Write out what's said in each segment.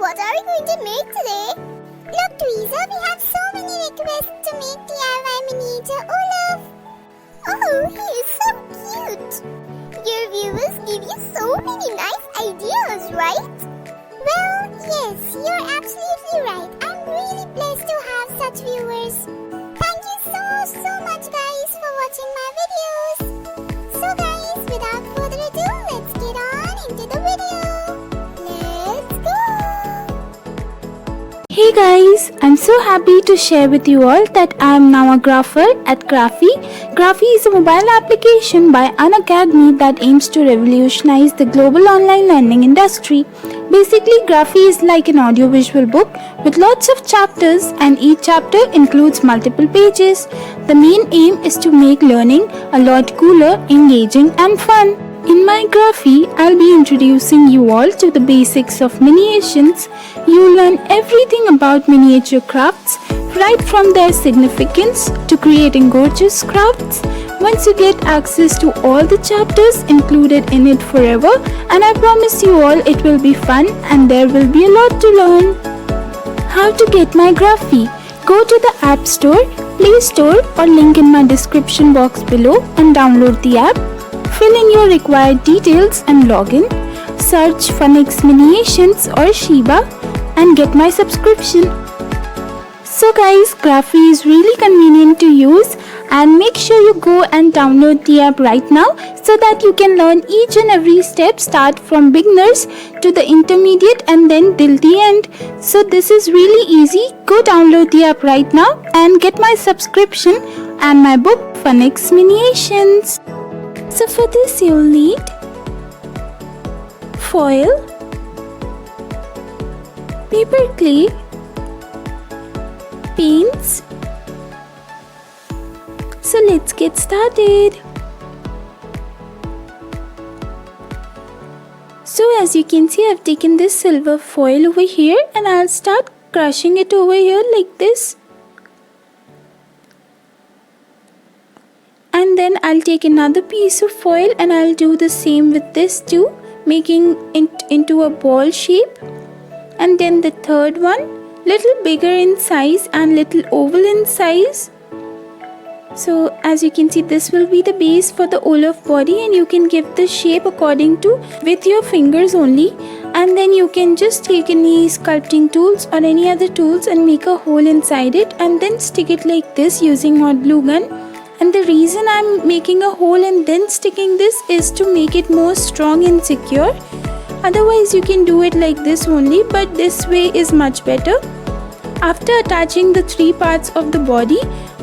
what are we going to make today? Look, Teresa, we have so many requests to make DIY miniature Olaf. Oh, he is so cute. Your viewers give you so many nice ideas, right? Well, yes, you're absolutely right. I'm really blessed to have such viewers. Thank you so much, guys, for watching my videos. So, guys, without further ado, let's get on into the video. Let's go! Hey guys, I'm so happy to share with you all that I am now a grapher at Graphy. Graphy is a mobile application by Unacademy that aims to revolutionize the global online learning industry. Basically, Graphy is like an audiovisual book with lots of chapters, and each chapter includes multiple pages. The main aim is to make learning a lot cooler, engaging and fun. In my Graphy, I'll be introducing you all to the basics of miniations. You'll learn everything about miniature crafts, right from their significance to creating gorgeous crafts. Once you get access to all the chapters included in it forever, and I promise you all it will be fun and there will be a lot to learn. How to get my Graphy? Go to the App Store, Play Store or link in my description box below and download the app. Fill in your required details and log in. Search Phonics Miniations or Shiba and get my subscription. So guys, Graphy is really convenient to use, and make sure you go and download the app right now so that you can learn each and every step, start from beginners to the intermediate and then till the end. So this is really easy. Go download the app right now and get my subscription and my book Phonics Miniations. So for this you'll need foil, paper clay, paints. So let's get started. So as you can see, I've taken this silver foil over here and I'll start crushing it over here like this. And then I'll take another piece of foil and I'll do the same with this too, making it into a ball shape. And then the third one, little bigger in size and little oval in size. So as you can see, this will be the base for the Olaf body, and you can give the shape according to with your fingers only. And then you can just take any sculpting tools or any other tools and make a hole inside it and then stick it like this using hot glue gun. And the reason I'm making a hole and then sticking this is to make it more strong and secure. Otherwise you can do it like this only, but this way is much better. After attaching the three parts of the body,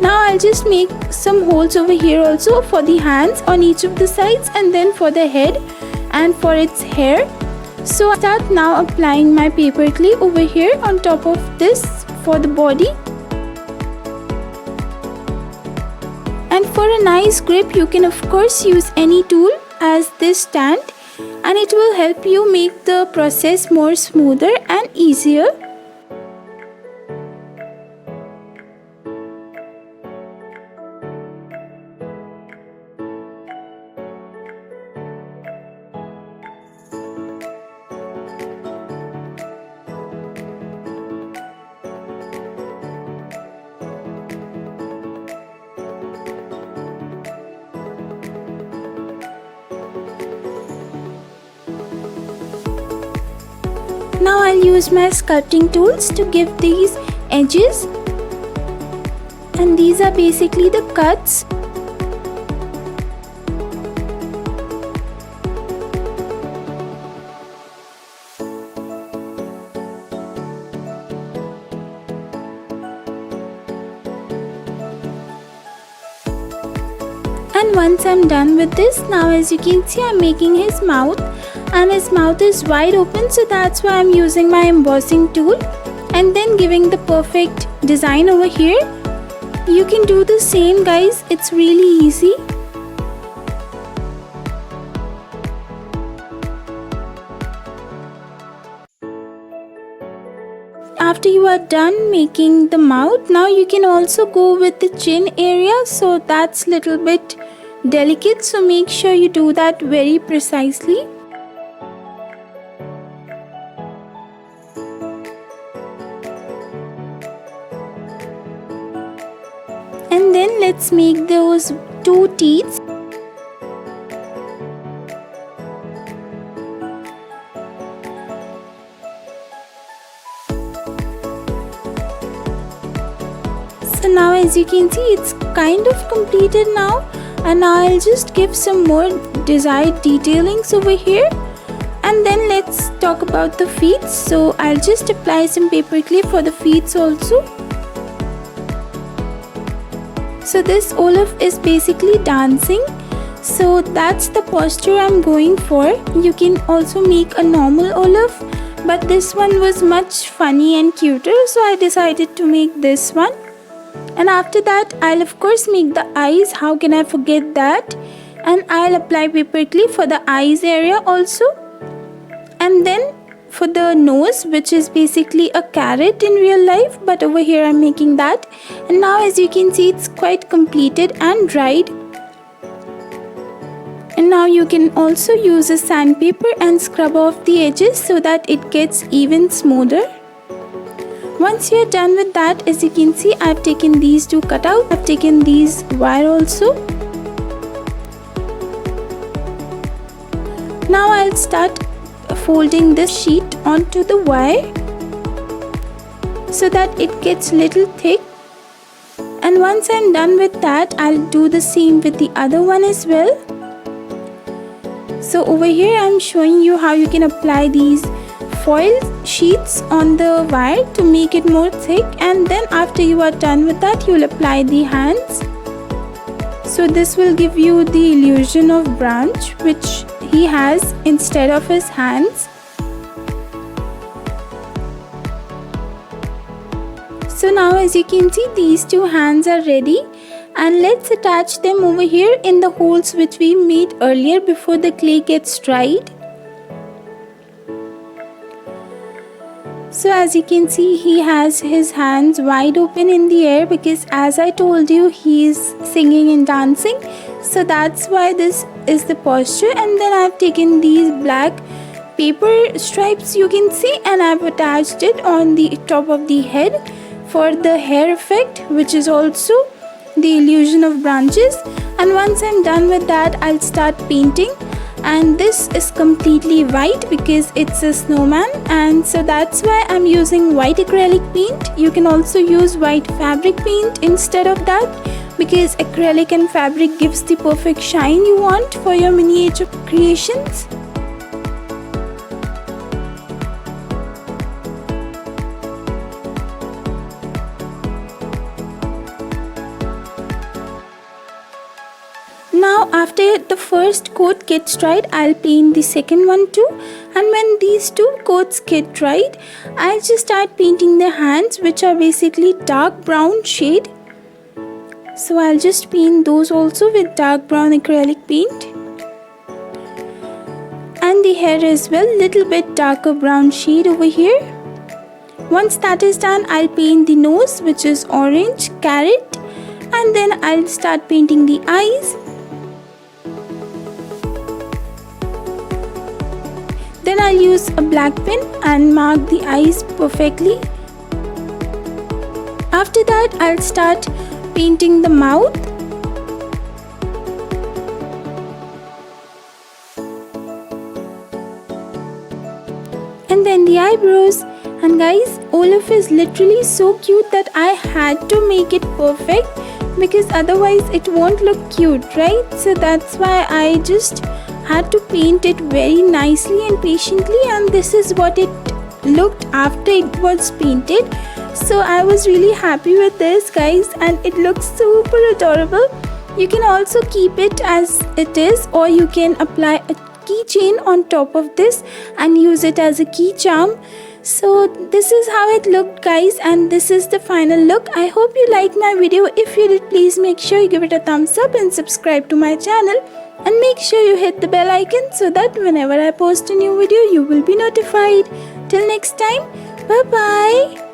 now I'll just make some holes over here also for the hands on each of the sides and then for the head and for its hair. So I start now applying my paper clay over here on top of this for the body. And for a nice grip, you can of course use any tool as this stand, and it will help you make the process more smoother and easier. Now I'll use my sculpting tools to give these edges, and these are basically the cuts. And once I'm done with this, now as you can see, I'm making his mouth, and his mouth is wide open, so that's why I'm using my embossing tool and then giving the perfect design over here. You can do the same, guys, it's really easy. After you are done making the mouth, now you can also go with the chin area, so that's little bit delicate, so make sure you do that very precisely. let's make those two teeth. So now as you can see, it's kind of completed now, and now I'll just give some more desired detailings over here. And then let's talk about the feet. So I'll just apply some paper clay for the feet also. So this Olaf is basically dancing, so that's the posture I'm going for. You can also make a normal Olaf, but this one was much funny and cuter, so I decided to make this one. And after that, I'll of course make the eyes. How can I forget that? And I'll apply paper clay for the eyes area also. And then for the nose, which is basically a carrot in real life, but over here I'm making that. And now as you can see, it's quite completed and dried. And now you can also use a sandpaper and scrub off the edges so that it gets even smoother. Once you are done with that, as you can see, I've taken these two cutouts. I've taken these wire also. Now I'll start folding this sheet onto the wire so that it gets little thick. And once I'm done with that, I'll do the same with the other one as well. So over here I'm showing you how you can apply these foil sheets on the wire to make it more thick, and then after you are done with that, you'll apply the hands. So this will give you the illusion of branch which he has instead of his hands. So now as you can see, these two hands are ready, and let's attach them over here in the holes which we made earlier before the clay gets dried. So as you can see, he has his hands wide open in the air because, as I told you, he is singing and dancing. So that's why this is the posture. And then I've taken these black paper stripes, you can see, and I've attached it on the top of the head for the hair effect, which is also the illusion of branches. And once I'm done with that, I'll start painting. And this is completely white because it's a snowman, and so that's why I'm using white acrylic paint. You can also use white fabric paint instead of that, because acrylic and fabric gives the perfect shine you want for your miniature creations. Now after the first coat gets dried, I'll paint the second one too. And when these two coats get dried, I'll just start painting the hands, which are basically dark brown shade. So I'll just paint those also with dark brown acrylic paint. And the hair as well, little bit darker brown shade over here. Once that is done, I'll paint the nose, which is orange carrot. And then I'll start painting the eyes. Then I'll use a black pen and mark the eyes perfectly. After that, I'll start painting the mouth. And then the eyebrows. And guys, Olaf is literally so cute that I had to make it perfect, because otherwise it won't look cute, right? So that's why I just had to paint it very nicely and patiently, and this is what it looked after it was painted. So I was really happy with this, guys, and it looks super adorable. You can also keep it as it is, or you can apply a keychain on top of this and use it as a key charm. So this is how it looked, guys, and this is the final look. I hope you liked my video. If you did, please make sure you give it a thumbs up and subscribe to my channel. And make sure you hit the bell icon so that whenever I post a new video, you will be notified. Till next time, bye bye.